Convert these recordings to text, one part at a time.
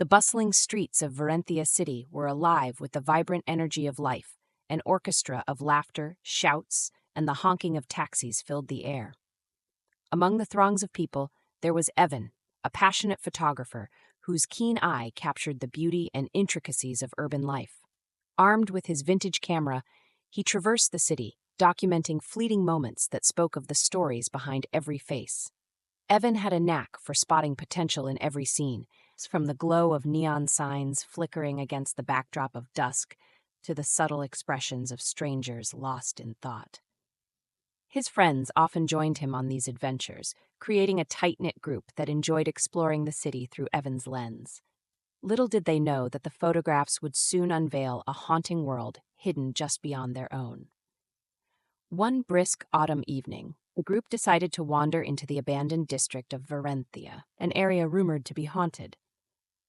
The bustling streets of Verenthia City were alive with the vibrant energy of life. An orchestra of laughter, shouts, and the honking of taxis filled the air. Among the throngs of people, there was Evan, a passionate photographer whose keen eye captured the beauty and intricacies of urban life. Armed with his vintage camera, he traversed the city, documenting fleeting moments that spoke of the stories behind every face. Evan had a knack for spotting potential in every scene, from the glow of neon signs flickering against the backdrop of dusk to the subtle expressions of strangers lost in thought. His friends often joined him on these adventures, creating a tight-knit group that enjoyed exploring the city through Evan's lens. Little did they know that the photographs would soon unveil a haunting world hidden just beyond their own. One brisk autumn evening, the group decided to wander into the abandoned district of Verenthia, an area rumored to be haunted.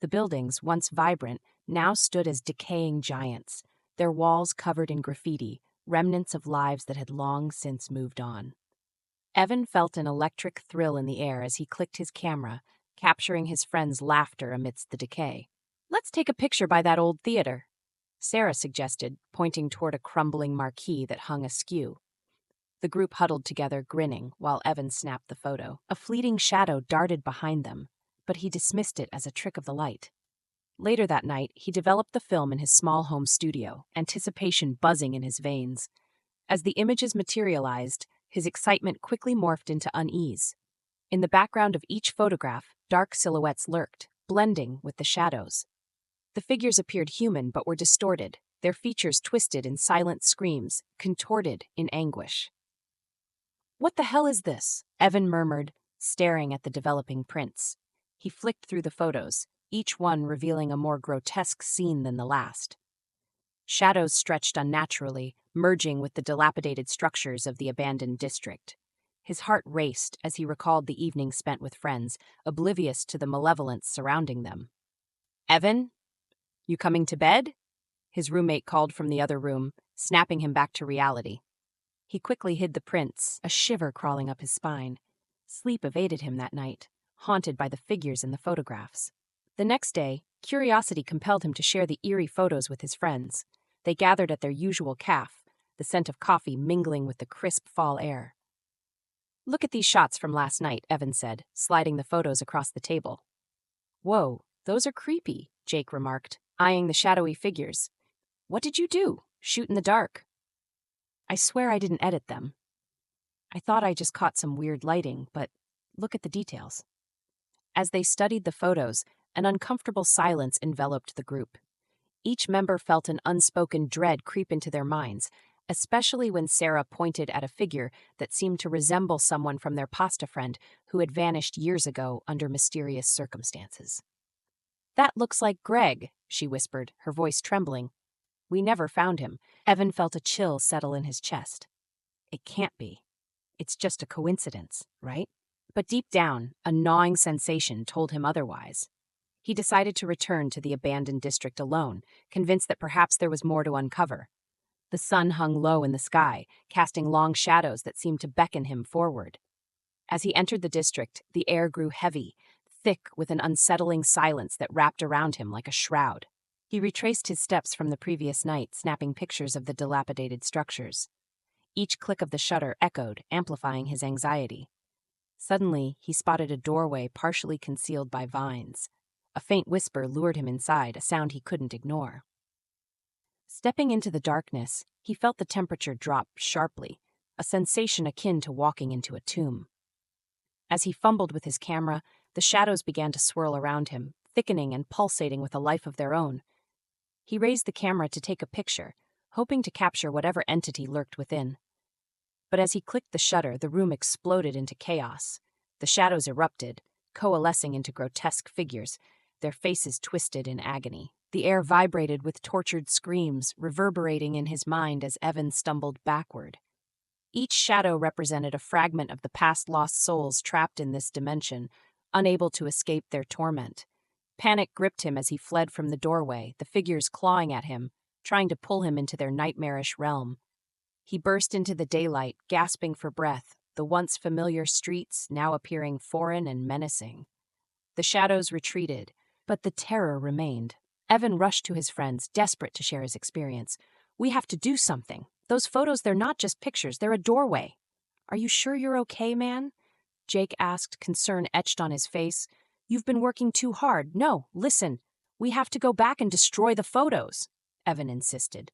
The buildings, once vibrant, now stood as decaying giants, their walls covered in graffiti, remnants of lives that had long since moved on. Evan felt an electric thrill in the air as he clicked his camera, capturing his friends' laughter amidst the decay. "Let's take a picture by that old theater," Sarah suggested, pointing toward a crumbling marquee that hung askew. The group huddled together, grinning, while Evan snapped the photo. A fleeting shadow darted behind them, but he dismissed it as a trick of the light. Later that night, he developed the film in his small home studio, anticipation buzzing in his veins. As the images materialized, his excitement quickly morphed into unease. In the background of each photograph, dark silhouettes lurked, blending with the shadows. The figures appeared human but were distorted, their features twisted in silent screams, contorted in anguish. "What the hell is this?" Evan murmured, staring at the developing prints. He flicked through the photos, each one revealing a more grotesque scene than the last. Shadows stretched unnaturally, merging with the dilapidated structures of the abandoned district. His heart raced as he recalled the evening spent with friends, oblivious to the malevolence surrounding them. "Evan, you coming to bed?" His roommate called from the other room, snapping him back to reality. He quickly hid the prints, a shiver crawling up his spine. Sleep evaded him that night, haunted by the figures in the photographs. The next day, curiosity compelled him to share the eerie photos with his friends. They gathered at their usual cafe, the scent of coffee mingling with the crisp fall air. "Look at these shots from last night," Evan said, sliding the photos across the table. "Whoa, those are creepy," Jake remarked, eyeing the shadowy figures. "What did you do? Shoot in the dark?" "I swear I didn't edit them. I thought I just caught some weird lighting, but look at the details." As they studied the photos, an uncomfortable silence enveloped the group. Each member felt an unspoken dread creep into their minds, especially when Sarah pointed at a figure that seemed to resemble someone from their pasta friend who had vanished years ago under mysterious circumstances. "That looks like Greg," she whispered, her voice trembling. "We never found him." Evan felt a chill settle in his chest. It can't be. It's just a coincidence, right? But deep down, a gnawing sensation told him otherwise. He decided to return to the abandoned district alone, convinced that perhaps there was more to uncover. The sun hung low in the sky, casting long shadows that seemed to beckon him forward. As he entered the district, the air grew heavy, thick with an unsettling silence that wrapped around him like a shroud. He retraced his steps from the previous night, snapping pictures of the dilapidated structures. Each click of the shutter echoed, amplifying his anxiety. Suddenly, he spotted a doorway partially concealed by vines. A faint whisper lured him inside, a sound he couldn't ignore. Stepping into the darkness, he felt the temperature drop sharply, a sensation akin to walking into a tomb. As he fumbled with his camera, the shadows began to swirl around him, thickening and pulsating with a life of their own. He raised the camera to take a picture, hoping to capture whatever entity lurked within. But as he clicked the shutter, the room exploded into chaos. The shadows erupted, coalescing into grotesque figures, their faces twisted in agony. The air vibrated with tortured screams, reverberating in his mind as Evan stumbled backward. Each shadow represented a fragment of the past lost souls trapped in this dimension, unable to escape their torment. Panic gripped him as he fled from the doorway, the figures clawing at him, trying to pull him into their nightmarish realm. He burst into the daylight, gasping for breath, the once familiar streets now appearing foreign and menacing. The shadows retreated, But the terror remained. Evan rushed to his friends, desperate to share his experience. "We have to do something. Those photos, they're not just pictures, they're a doorway." "Are you sure you're okay, man?" Jake asked, concern etched on his face. "You've been working too hard. No, listen. We have to go back and destroy the photos," Evan insisted.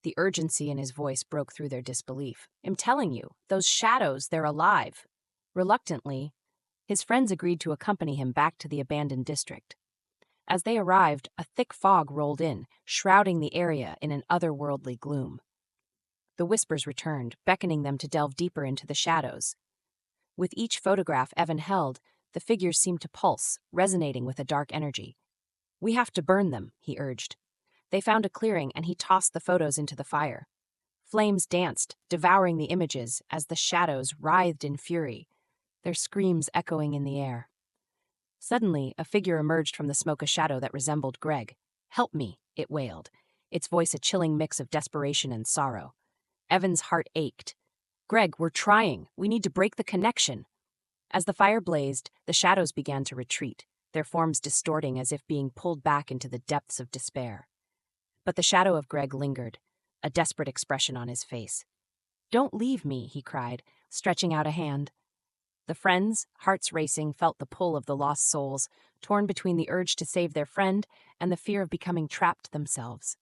The urgency in his voice broke through their disbelief. "I'm telling you, those shadows, they're alive." Reluctantly, his friends agreed to accompany him back to the abandoned district. As they arrived, a thick fog rolled in, shrouding the area in an otherworldly gloom. The whispers returned, beckoning them to delve deeper into the shadows. With each photograph Evan held, the figures seemed to pulse, resonating with a dark energy. "We have to burn them," he urged. They found a clearing and he tossed the photos into the fire. Flames danced, devouring the images as the shadows writhed in fury, their screams echoing in the air. Suddenly, a figure emerged from the smoke, a shadow that resembled Greg. "Help me," it wailed, its voice a chilling mix of desperation and sorrow. Evan's heart ached. "Greg, we're trying. We need to break the connection." As the fire blazed, the shadows began to retreat, their forms distorting as if being pulled back into the depths of despair. But the shadow of Greg lingered, a desperate expression on his face. "Don't leave me," he cried, stretching out a hand. The friends, hearts racing, felt the pull of the lost souls, torn between the urge to save their friend and the fear of becoming trapped themselves.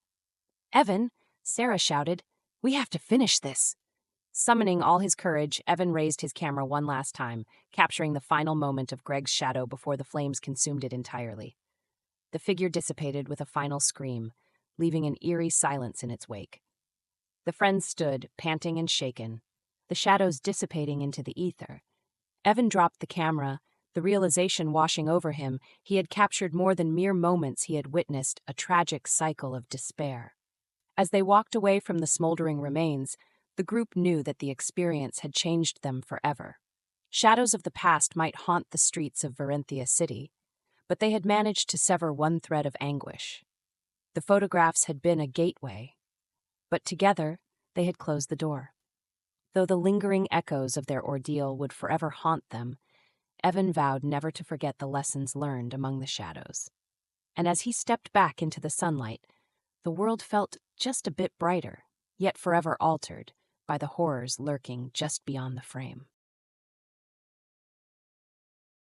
"Evan," Sarah shouted, "we have to finish this." Summoning all his courage, Evan raised his camera one last time, capturing the final moment of Greg's shadow before the flames consumed it entirely. The figure dissipated with a final scream, leaving an eerie silence in its wake. The friends stood, panting and shaken, the shadows dissipating into the ether. Evan dropped the camera, the realization washing over him he had captured more than mere moments. He had witnessed a tragic cycle of despair. As they walked away from the smoldering remains, the group knew that the experience had changed them forever. Shadows of the past might haunt the streets of Verenthia City, but they had managed to sever one thread of anguish. The photographs had been a gateway, but together they had closed the door. Though the lingering echoes of their ordeal would forever haunt them, Evan vowed never to forget the lessons learned among the shadows. And as he stepped back into the sunlight, the world felt just a bit brighter, yet forever altered by the horrors lurking just beyond the frame.